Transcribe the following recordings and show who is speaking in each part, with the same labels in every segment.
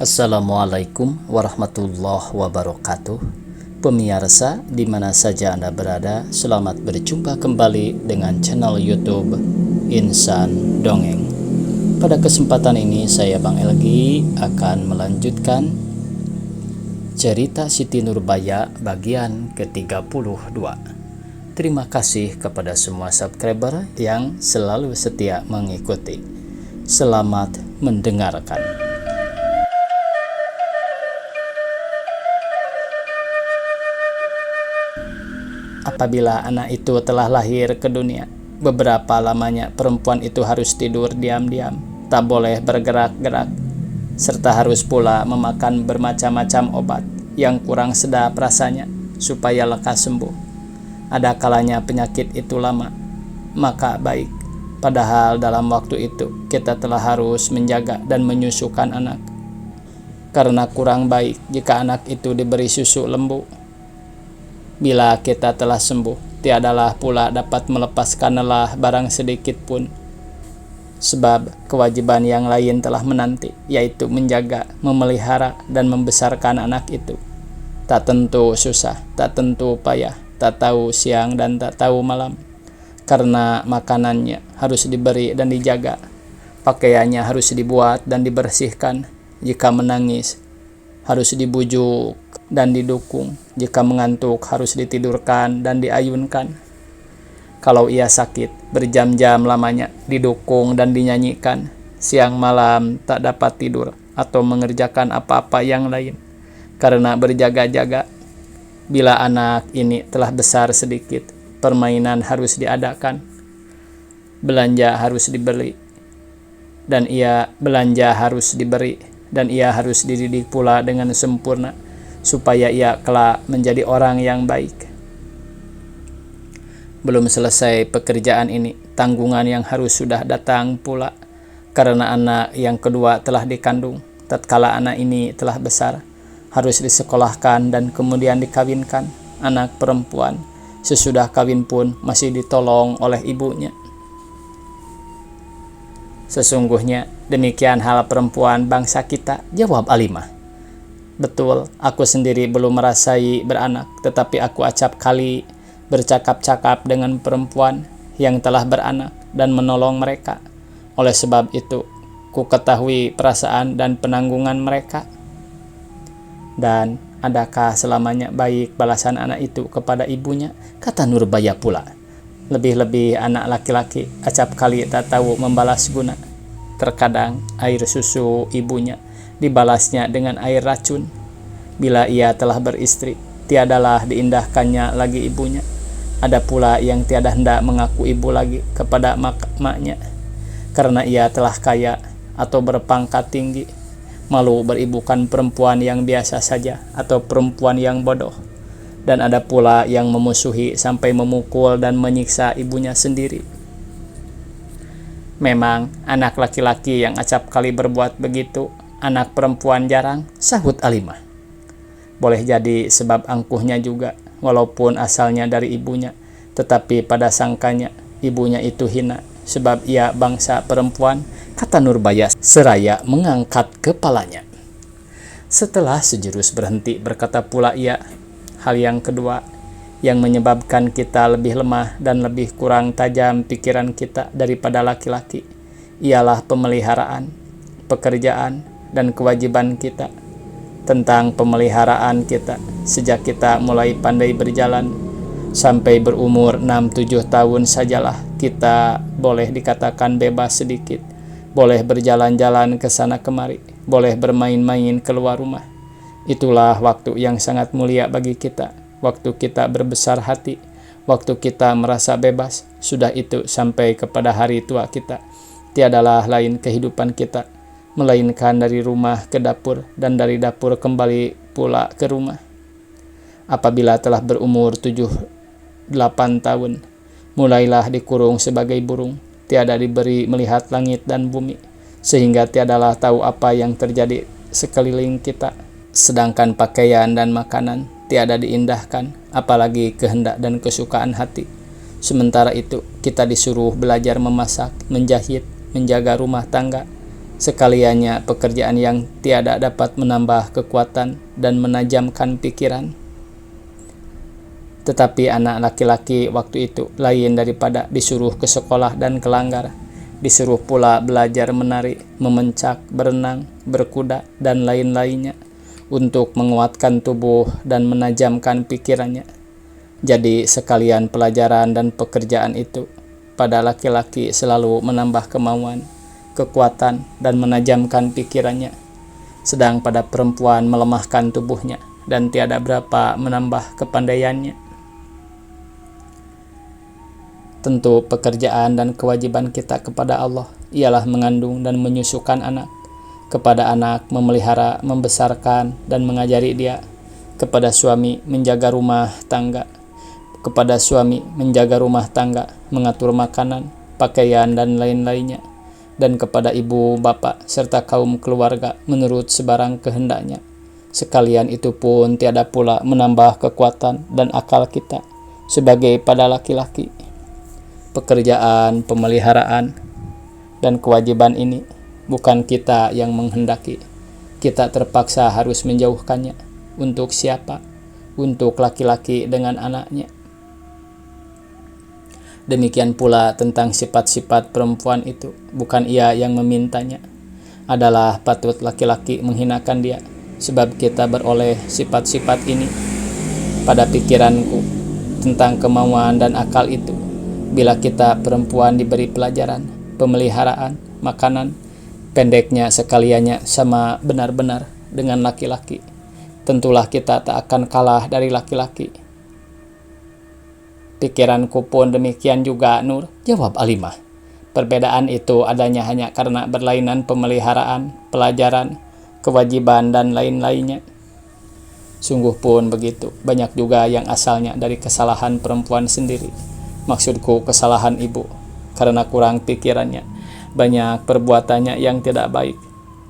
Speaker 1: Assalamualaikum warahmatullahi wabarakatuh. Pemirsa di mana saja Anda berada, selamat berjumpa kembali dengan channel YouTube Insan Dongeng. Pada kesempatan ini saya Bang Elgi akan melanjutkan cerita Siti Nurbaya bagian ke-32. Terima kasih kepada semua subscriber yang selalu setia mengikuti. Selamat mendengarkan. Apabila anak itu telah lahir ke dunia, beberapa lamanya perempuan itu harus tidur diam-diam, tak boleh bergerak-gerak, serta harus pula memakan bermacam-macam obat yang kurang sedap rasanya supaya lekas sembuh. Ada kalanya penyakit itu lama, maka baik. Padahal dalam waktu itu kita telah harus menjaga dan menyusukan anak, karena kurang baik jika anak itu diberi susu lembu. Bila kita telah sembuh, tiadalah pula dapat melepaskan lelah barang sedikit pun. Sebab kewajiban yang lain telah menanti, yaitu menjaga, memelihara, dan membesarkan anak itu. Tak tentu susah, tak tentu payah, tak tahu siang dan tak tahu malam. Karena makanannya harus diberi dan dijaga, pakaiannya harus dibuat dan dibersihkan. Jika menangis, harus dibujuk dan didukung. Jika mengantuk, harus ditidurkan dan diayunkan. Kalau ia sakit, berjam-jam lamanya didukung dan dinyanyikan. Siang malam tak dapat tidur atau mengerjakan apa-apa yang lain, karena berjaga-jaga. Bila anak ini telah besar sedikit, permainan harus diadakan, belanja harus dibeli, dan ia harus dididik pula dengan sempurna, supaya ia kelak menjadi orang yang baik. Belum selesai pekerjaan ini, tanggungan yang harus sudah datang pula, karena anak yang kedua telah dikandung. Tatkala anak ini telah besar, harus disekolahkan dan kemudian dikawinkan. Anak perempuan sesudah kawin pun masih ditolong oleh ibunya. Sesungguhnya demikian hal perempuan bangsa kita, jawab Alimah. Betul, aku sendiri belum merasai beranak, tetapi aku acap kali bercakap-cakap dengan perempuan yang telah beranak dan menolong mereka. Oleh sebab itu, ku ketahui perasaan dan penanggungan mereka. Dan adakah selamanya baik balasan anak itu kepada ibunya? Kata Nurbaya pula. Lebih-lebih anak laki-laki acap kali tak tahu membalas guna. Terkadang air susu ibunya dibalasnya dengan air racun. Bila ia telah beristri, tiadalah diindahkannya lagi ibunya. Ada pula yang tiada hendak mengaku ibu lagi kepada maknya, karena ia telah kaya atau berpangkat tinggi. Malu beribukan perempuan yang biasa saja atau perempuan yang bodoh. Dan ada pula yang memusuhi sampai memukul dan menyiksa ibunya sendiri. Memang anak laki-laki yang acap kali berbuat begitu, anak perempuan jarang, sahut Alimah. Boleh jadi sebab angkuhnya juga, walaupun asalnya dari ibunya, tetapi pada sangkanya ibunya itu hina, sebab ia bangsa perempuan, kata Nurbaya seraya mengangkat kepalanya. Setelah sejurus berhenti, berkata pula ia, hal yang kedua yang menyebabkan kita lebih lemah dan lebih kurang tajam pikiran kita daripada laki-laki ialah pemeliharaan, pekerjaan, dan kewajiban kita. Tentang pemeliharaan kita, sejak kita mulai pandai berjalan sampai berumur 6-7 tahun sajalah kita boleh dikatakan bebas sedikit, boleh berjalan-jalan ke sana kemari, boleh bermain-main keluar rumah. Itulah waktu yang sangat mulia bagi kita, waktu kita berbesar hati, waktu kita merasa bebas. Sudah itu sampai kepada hari tua kita, tiadalah lain kehidupan kita melainkan dari rumah ke dapur dan dari dapur kembali pula ke rumah. Apabila telah berumur 7-8 tahun, mulailah dikurung sebagai burung, tiada diberi melihat langit dan bumi, sehingga tiadalah tahu apa yang terjadi sekeliling kita. Sedangkan pakaian dan makanan tiada diindahkan, apalagi kehendak dan kesukaan hati. Sementara itu kita disuruh belajar memasak, menjahit, menjaga rumah tangga, sekaliannya pekerjaan yang tiada dapat menambah kekuatan dan menajamkan pikiran. Tetapi anak laki-laki waktu itu lain daripada disuruh ke sekolah dan ke langgar, disuruh pula belajar menari, memencak, berenang, berkuda, dan lain-lainnya untuk menguatkan tubuh dan menajamkan pikirannya. Jadi sekalian pelajaran dan pekerjaan itu pada laki-laki selalu menambah kemauan, kekuatan, dan menajamkan pikirannya, sedang pada perempuan melemahkan tubuhnya dan tiada berapa menambah kepandaiannya. Tentu pekerjaan dan kewajiban kita kepada Allah ialah mengandung dan menyusukan anak, kepada anak memelihara, membesarkan, dan mengajari dia, kepada suami menjaga rumah tangga, mengatur makanan, pakaian, dan lain-lainnya, dan kepada ibu, bapak, serta kaum keluarga menurut sebarang kehendaknya. Sekalian itu pun tiada pula menambah kekuatan dan akal kita sebagai pada laki-laki. Pekerjaan, pemeliharaan, dan kewajiban ini bukan kita yang menghendaki. Kita terpaksa harus menjauhkannya. Untuk siapa? Untuk laki-laki dengan anaknya. Demikian pula tentang sifat-sifat perempuan itu, bukan ia yang memintanya. Adalah patut laki-laki menghinakan dia, sebab kita beroleh sifat-sifat ini. Pada pikiranku tentang kemauan dan akal itu, bila kita perempuan diberi pelajaran, pemeliharaan, makanan, pendeknya sekaliannya sama benar-benar dengan laki-laki, tentulah kita tak akan kalah dari laki-laki. Pikiranku pun demikian juga, Nur, jawab Alimah. Perbedaan itu adanya hanya karena berlainan pemeliharaan, pelajaran, kewajiban, dan lain-lainnya. Sungguh pun begitu, banyak juga yang asalnya dari kesalahan perempuan sendiri. Maksudku kesalahan ibu, karena kurang pikirannya, banyak perbuatannya yang tidak baik.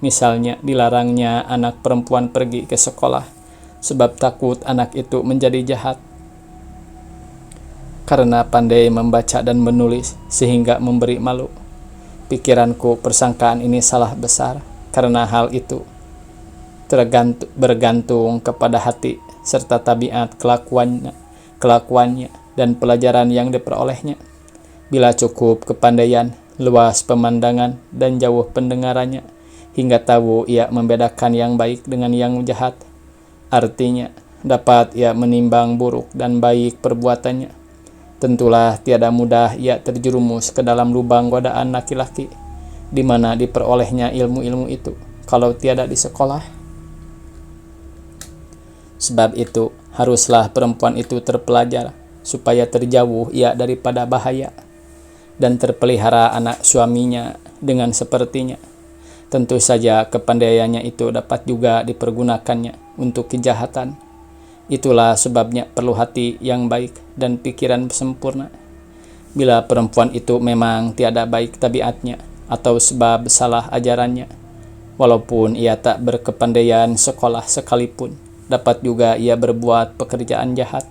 Speaker 1: Misalnya dilarangnya anak perempuan pergi ke sekolah, sebab takut anak itu menjadi jahat. Karena pandai membaca dan menulis, sehingga memberi malu. Pikiranku persangkaan ini salah besar, karena hal itu bergantung kepada hati, serta tabiat kelakuannya, dan pelajaran yang diperolehnya. Bila cukup kepandaian, luas pemandangan, dan jauh pendengarannya, hingga tahu ia membedakan yang baik dengan yang jahat, artinya dapat ia menimbang buruk dan baik perbuatannya, tentulah tiada mudah ia terjerumus ke dalam lubang godaan laki-laki, di mana diperolehnya ilmu-ilmu itu, kalau tiada di sekolah. Sebab itu, haruslah perempuan itu terpelajar, supaya terjauh ia daripada bahaya, dan terpelihara anak suaminya dengan sepertinya. Tentu saja kepandaiannya itu dapat juga dipergunakannya untuk kejahatan. Itulah sebabnya perlu hati yang baik dan pikiran sempurna. Bila perempuan itu memang tiada baik tabiatnya atau sebab salah ajarannya, walaupun ia tak berkepandaian sekolah sekalipun, dapat juga ia berbuat pekerjaan jahat.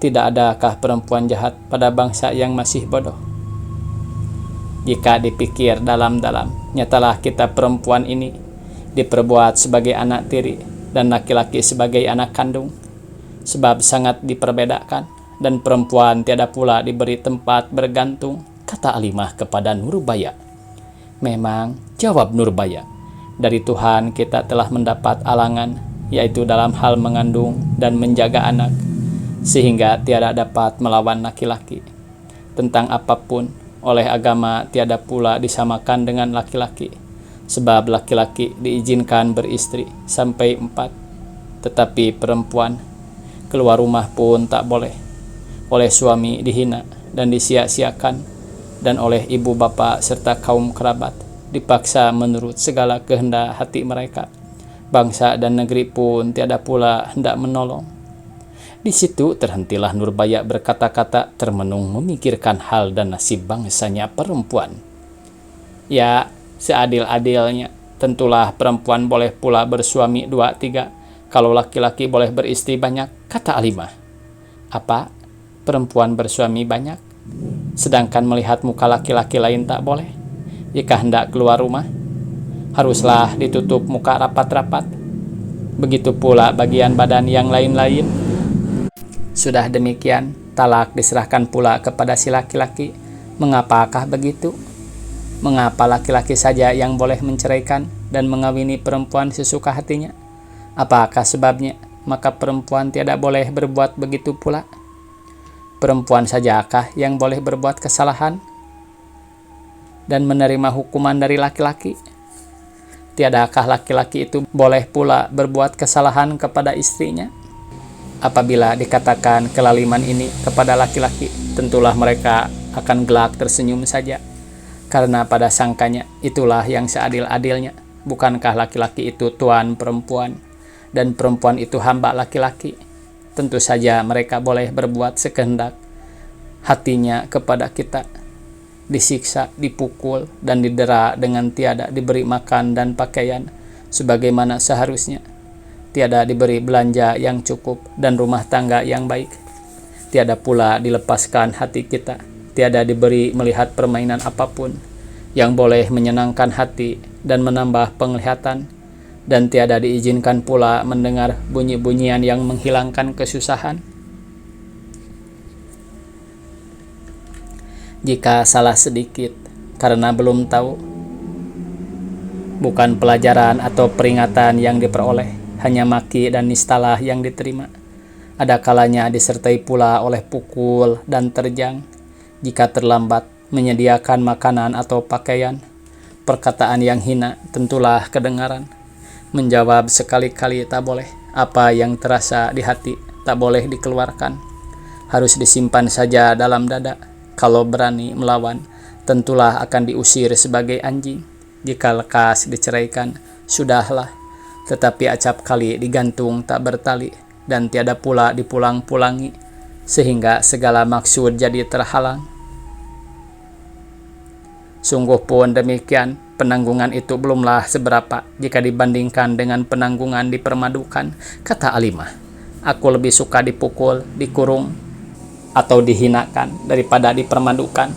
Speaker 1: Tidak adakah perempuan jahat pada bangsa yang masih bodoh? Jika dipikir dalam-dalam, nyatalah kita perempuan ini diperbuat sebagai anak tiri dan laki-laki sebagai anak kandung, sebab sangat diperbedakan, dan perempuan tiada pula diberi tempat bergantung, kata Alimah kepada Nurbaya. Memang, jawab Nurbaya, dari Tuhan kita telah mendapat alangan, yaitu dalam hal mengandung dan menjaga anak, sehingga tiada dapat melawan laki-laki. Tentang apapun, oleh agama tiada pula disamakan dengan laki-laki, sebab laki-laki diizinkan beristri sampai 4, tetapi perempuan keluar rumah pun tak boleh, oleh suami dihina dan disia-siakan, dan oleh ibu bapa serta kaum kerabat dipaksa menurut segala kehendak hati mereka. Bangsa dan negeri pun tiada pula hendak menolong. Di situ terhentilah Nurbaya berkata-kata termenung memikirkan hal dan nasib bangsanya perempuan. Ya, seadil-adilnya, tentulah perempuan boleh pula bersuami 2-3, kalau laki-laki boleh beristri banyak, kata Alimah. Apa? Perempuan bersuami banyak? Sedangkan melihat muka laki-laki lain tak boleh? Jika hendak keluar rumah? haruslah ditutup muka rapat-rapat. Begitu pula bagian badan yang lain-lain. Sudah demikian, talak diserahkan pula kepada si laki-laki. Mengapakah begitu? Mengapa laki-laki saja yang boleh menceraikan dan mengawini perempuan sesuka hatinya? Apakah sebabnya? Maka perempuan tidak boleh berbuat begitu pula. Perempuan sajakah yang boleh berbuat kesalahan dan menerima hukuman dari laki-laki? Tiadakah laki-laki itu boleh pula berbuat kesalahan kepada istrinya? Apabila dikatakan kelaliman ini kepada laki-laki, tentulah mereka akan gelak tersenyum saja. Karena pada sangkanya itulah yang seadil-adilnya. Bukankah laki-laki itu tuan perempuan dan perempuan itu hamba laki-laki? Tentu saja mereka boleh berbuat sekehendak hatinya kepada kita, disiksa, dipukul, dan didera dengan tiada diberi makan dan pakaian sebagaimana seharusnya, tiada diberi belanja yang cukup dan rumah tangga yang baik, tiada pula dilepaskan hati kita, tiada diberi melihat permainan apapun yang boleh menyenangkan hati dan menambah penglihatan, dan tiada diizinkan pula mendengar bunyi-bunyian yang menghilangkan kesusahan. Jika salah sedikit karena belum tahu, bukan pelajaran atau peringatan yang diperoleh, hanya maki dan nistalah yang diterima. Ada kalanya disertai pula oleh pukul dan terjang. Jika terlambat menyediakan makanan atau pakaian, perkataan yang hina tentulah kedengaran. Menjawab sekali-kali tak boleh. Apa yang terasa di hati tak boleh dikeluarkan, harus disimpan saja dalam dada. Kalau berani melawan, tentulah akan diusir sebagai anjing. Jika lekas diceraikan, sudahlah. Tetapi acap kali digantung tak bertali, dan tiada pula dipulang-pulangi, sehingga segala maksud jadi terhalang. Sungguh pun demikian, penanggungan itu belumlah seberapa jika dibandingkan dengan penanggungan dipermadukan, kata Alimah. Aku lebih suka dipukul, dikurung, atau dihinakan daripada dipermadukan.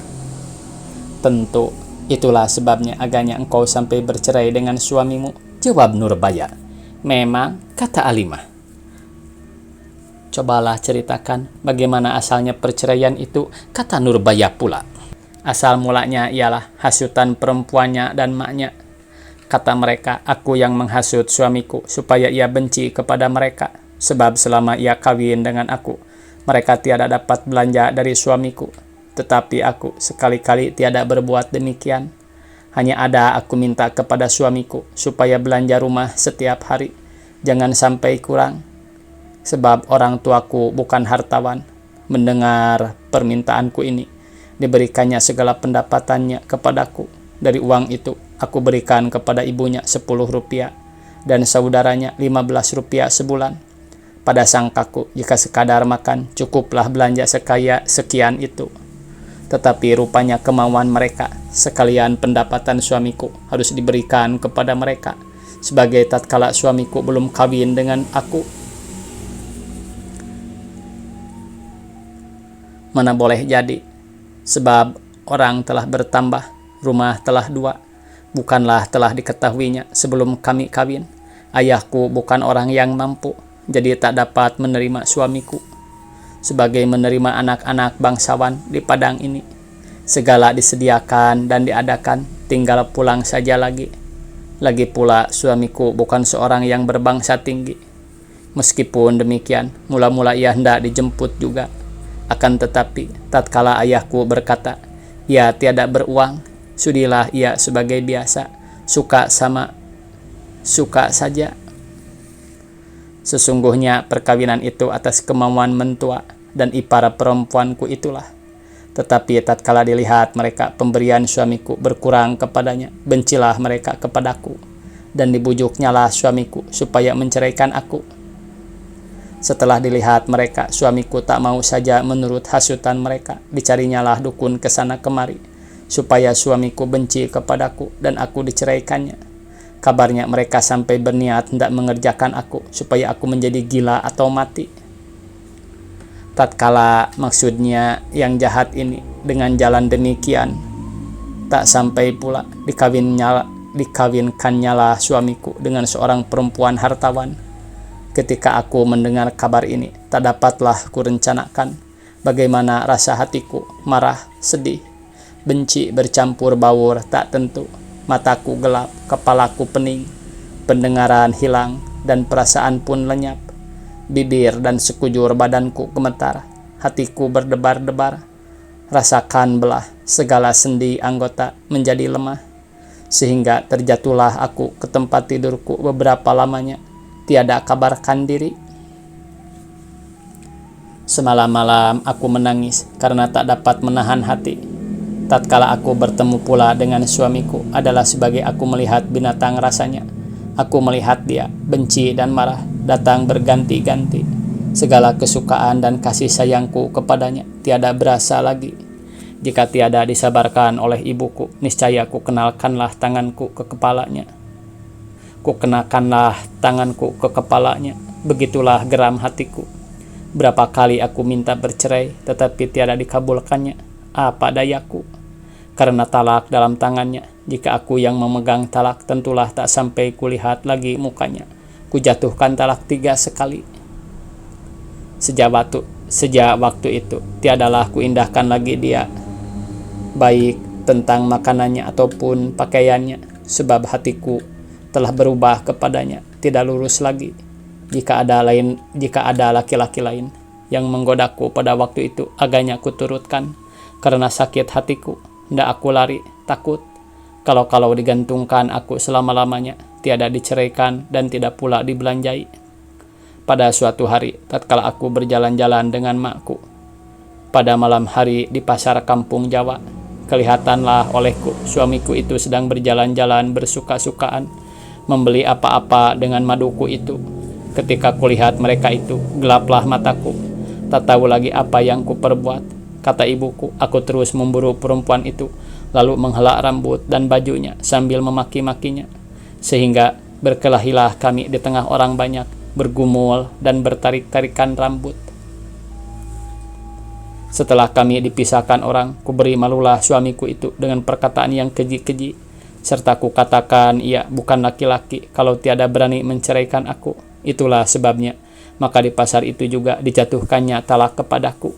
Speaker 1: Tentu itulah sebabnya agaknya engkau sampai bercerai dengan suamimu, jawab Nurbaya. Memang, kata Alimah. Cobalah ceritakan bagaimana asalnya perceraian itu, kata Nurbaya pula. Asal mulanya ialah hasutan perempuannya dan maknya. Kata mereka, aku yang menghasut suamiku supaya ia benci kepada mereka, sebab selama ia kawin dengan aku, mereka tiada dapat belanja dari suamiku. Tetapi aku sekali-kali tiada berbuat demikian. Hanya ada aku minta kepada suamiku supaya belanja rumah setiap hari, jangan sampai kurang. Sebab orang tuaku bukan hartawan. Mendengar permintaanku ini, diberikannya segala pendapatannya kepadaku. Dari uang itu, aku berikan kepada ibunya 10 rupiah dan saudaranya 15 rupiah sebulan. Pada sangkaku, jika sekadar makan, cukuplah belanja sekian itu. Tetapi rupanya kemauan mereka, sekalian pendapatan suamiku harus diberikan kepada mereka, sebagai tatkala suamiku belum kawin dengan aku. Mana boleh jadi, sebab orang telah bertambah, rumah telah 2, bukanlah telah diketahuinya sebelum kami kawin. Ayahku bukan orang yang mampu, jadi tak dapat menerima suamiku sebagai menerima anak-anak bangsawan di padang ini. Segala disediakan dan diadakan, tinggal pulang saja lagi. Lagi pula suamiku bukan seorang yang berbangsa tinggi. Meskipun demikian, mula-mula ia hendak dijemput juga. Akan tetapi, tatkala ayahku berkata, ia tiada beruang, sudilah ia sebagai biasa, suka saja. Sesungguhnya perkawinan itu atas kemauan mentua dan ipar perempuanku itulah. Tetapi tatkala dilihat mereka pemberian suamiku berkurang kepadanya, bencilah mereka kepadaku, dan dibujuknyalah suamiku supaya menceraikan aku. Setelah dilihat mereka suamiku tak mau saja menurut hasutan mereka, dicarinyalah dukun kesana kemari, supaya suamiku benci kepadaku dan aku diceraikannya. Kabarnya mereka sampai berniat hendak mengerjakan aku supaya aku menjadi gila atau mati. Tatkala maksudnya yang jahat ini dengan jalan demikian tak sampai pula dikawinkannya lah suamiku dengan seorang perempuan hartawan. Ketika aku mendengar kabar ini, tak dapatlah kurencanakan bagaimana rasa hatiku, marah, sedih, benci bercampur baur tak tentu. Mataku gelap, kepalaku pening, pendengaran hilang, dan perasaan pun lenyap. Bibir dan sekujur badanku gemetar, hatiku berdebar-debar. Rasakan belah, segala sendi anggota menjadi lemah, sehingga terjatuhlah aku ke tempat tidurku beberapa lamanya, tiada kabarkan diri. Semalam-malam aku menangis karena tak dapat menahan hati. Tatkala aku bertemu pula dengan suamiku adalah sebagai aku melihat binatang rasanya. Aku melihat dia, benci dan marah, datang berganti-ganti. Segala kesukaan dan kasih sayangku kepadanya tiada berasa lagi. Jika tiada disabarkan oleh ibuku, niscaya ku kenalkanlah tanganku ke kepalanya. Ku kenakanlah tanganku ke kepalanya. Begitulah geram hatiku. Berapa kali aku minta bercerai, tetapi tiada dikabulkannya. Apa dayaku? Karena talak dalam tangannya. Jika aku yang memegang talak, tentulah tak sampai kulihat lagi mukanya. Kujatuhkan talak 3 sekali. Sejak waktu itu, tiadalah kuindahkan lagi dia, baik tentang makanannya ataupun pakaiannya, sebab hatiku telah berubah kepadanya, tidak lurus lagi. Jika ada laki-laki lain yang menggodaku pada waktu itu, agaknya aku turutkan. Karena sakit hatiku, hendak aku lari, takut kalau digantungkan aku selama-lamanya, tiada diceraikan dan tidak pula dibelanjai. Pada suatu hari, tatkala aku berjalan-jalan dengan makku pada malam hari di pasar kampung Jawa, kelihatanlah olehku suamiku itu sedang berjalan-jalan bersuka-sukaan membeli apa-apa dengan maduku itu. Ketika kulihat mereka itu, gelaplah mataku, tak tahu lagi apa yang kuperbuat. Kata ibuku, aku terus memburu perempuan itu, lalu menghelak rambut dan bajunya sambil memaki-makinya, sehingga berkelahilah kami di tengah orang banyak, bergumul dan bertarik-tarikan rambut. Setelah kami dipisahkan orang, kuberi malulah suamiku itu dengan perkataan yang keji-keji, serta kukatakan ia bukan laki-laki kalau tiada berani menceraikan aku. Itulah sebabnya, maka di pasar itu juga dijatuhkannya talak kepadaku.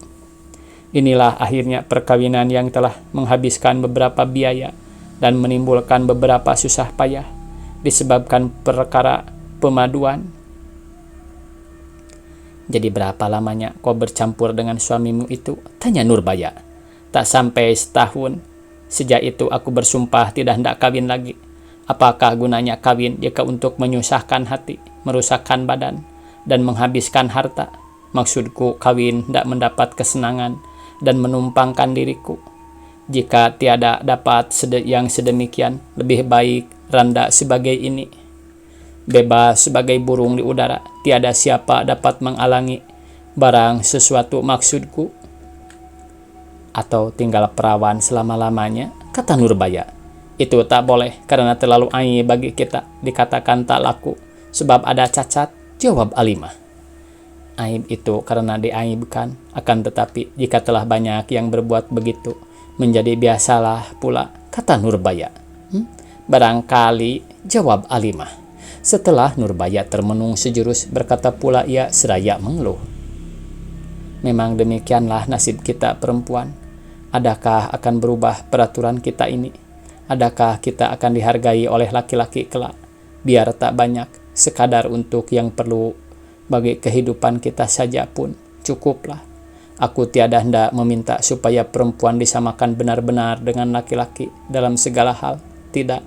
Speaker 1: Inilah akhirnya perkawinan yang telah menghabiskan beberapa biaya dan menimbulkan beberapa susah payah disebabkan perkara pemaduan. Jadi berapa lamanya kau bercampur dengan suamimu itu? Tanya Nurbaya. Tak sampai setahun. Sejak itu aku bersumpah tidak hendak kawin lagi. Apakah gunanya kawin jika untuk menyusahkan hati, merusakkan badan, dan menghabiskan harta? Maksudku kawin hendak mendapat kesenangan dan menumpangkan diriku. Jika tiada dapat yang sedemikian, lebih baik randa sebagai ini, bebas sebagai burung di udara, tiada siapa dapat menghalangi barang sesuatu maksudku. Atau tinggal perawan selama-lamanya, kata Nurbaya. Itu tak boleh karena terlalu aib bagi kita, dikatakan tak laku sebab ada cacat, jawab Alimah. Aib itu karena diaibkan, akan tetapi jika telah banyak yang berbuat begitu, menjadi biasalah pula, kata Nurbaya. Barangkali, jawab Alimah. Setelah Nurbaya termenung sejurus, berkata pula ia seraya mengeluh. Memang demikianlah nasib kita perempuan. Adakah akan berubah peraturan kita ini? Adakah kita akan dihargai oleh laki-laki kelak? Biar tak banyak, sekadar untuk yang perlu bagi kehidupan kita saja pun cukuplah. Aku tiada hendak meminta supaya perempuan disamakan benar-benar dengan laki-laki dalam segala hal. Tidak,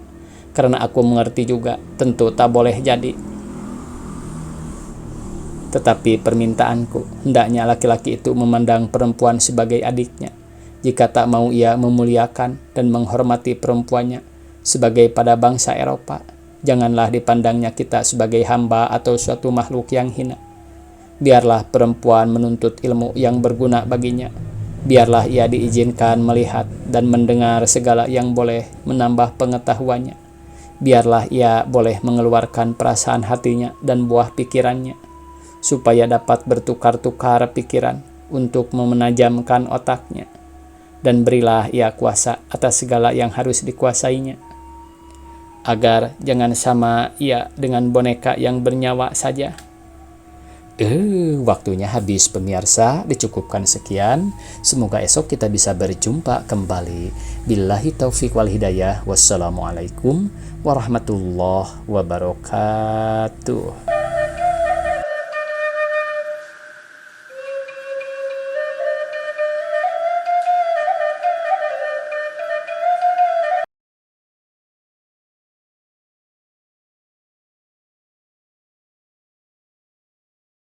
Speaker 1: karena aku mengerti juga tentu tak boleh jadi. Tetapi permintaanku, hendaknya laki-laki itu memandang perempuan sebagai adiknya. Jika tak mau ia memuliakan dan menghormati perempuannya sebagai pada bangsa Eropa, janganlah dipandangnya kita sebagai hamba atau suatu makhluk yang hina. Biarlah perempuan menuntut ilmu yang berguna baginya. Biarlah ia diizinkan melihat dan mendengar segala yang boleh menambah pengetahuannya. Biarlah ia boleh mengeluarkan perasaan hatinya dan buah pikirannya, supaya dapat bertukar-tukar pikiran untuk memenajamkan otaknya. Dan berilah ia kuasa atas segala yang harus dikuasainya. agar jangan sama ya dengan boneka yang bernyawa saja. Waktunya habis pemirsa, dicukupkan sekian. Semoga esok kita bisa berjumpa kembali. Billahi taufiq wal hidayah. Wassalamualaikum warahmatullahi wabarakatuh.